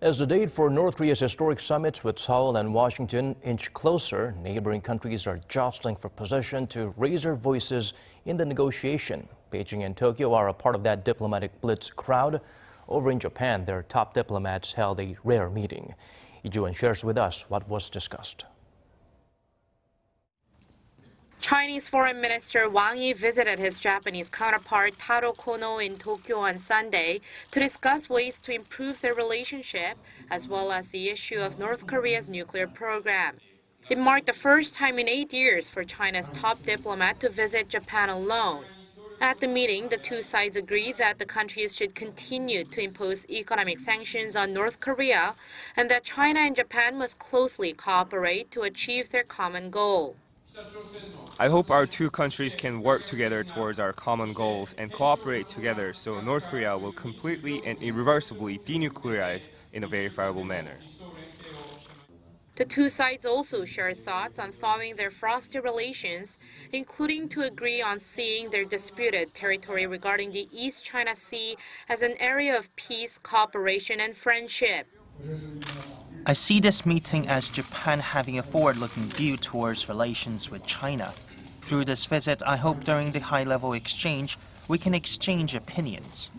As the date for North Korea's historic summits with Seoul and Washington inch closer, neighboring countries are jostling for position to raise their voices in the negotiation. Beijing and Tokyo are a part of that diplomatic blitz crowd. Over in Japan, their top diplomats held a rare meeting. Lee Ji-won shares with us what was discussed. Chinese Foreign Minister Wang Yi visited his Japanese counterpart Taro Kono in Tokyo on Sunday to discuss ways to improve their relationship, as well as the issue of North Korea's nuclear program. It marked the first time in 8 years for China's top diplomat to visit Japan alone. At the meeting, the two sides agreed that the countries should continue to impose economic sanctions on North Korea and that China and Japan must closely cooperate to achieve their common goal. I hope our two countries can work together towards our common goals and cooperate together so North Korea will completely and irreversibly denuclearize in a verifiable manner. The two sides also shared thoughts on thawing their frosty relations, including to agree on seeing their disputed territory regarding the East China Sea as an area of peace, cooperation, and friendship. I see this meeting as Japan having a forward-looking view towards relations with China. Through this visit, I hope during the high-level exchange, we can exchange opinions.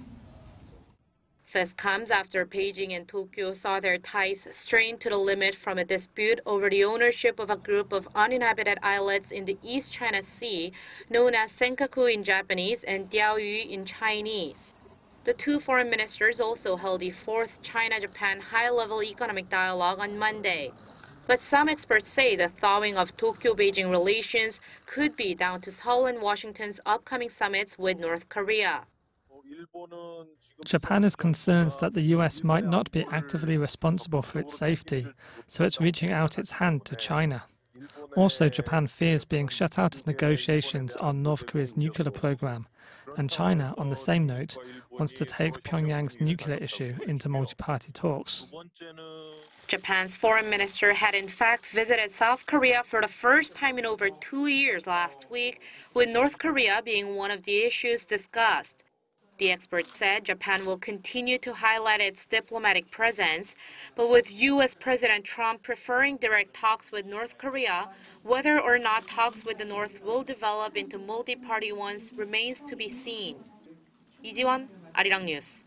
This comes after Beijing and Tokyo saw their ties strained to the limit from a dispute over the ownership of a group of uninhabited islets in the East China Sea, known as Senkaku in Japanese and Diaoyu in Chinese. The two foreign ministers also held the fourth China-Japan high-level economic dialogue on Monday. But some experts say the thawing of Tokyo-Beijing relations could be down to Seoul and Washington's upcoming summits with North Korea. Japan is concerned that the US might not be actively responsible for its safety, so it's reaching out its hand to China. Also, Japan fears being shut out of negotiations on North Korea's nuclear program, and China, on the same note, wants to take Pyongyang's nuclear issue into multi-party talks. Japan's foreign minister had in fact visited South Korea for the first time in over 2 years last week, with North Korea being one of the issues discussed. The expert said Japan will continue to highlight its diplomatic presence, but with U.S. President Trump preferring direct talks with North Korea, whether or not talks with the North will develop into multi-party ones remains to be seen. Lee Ji-won, Arirang News.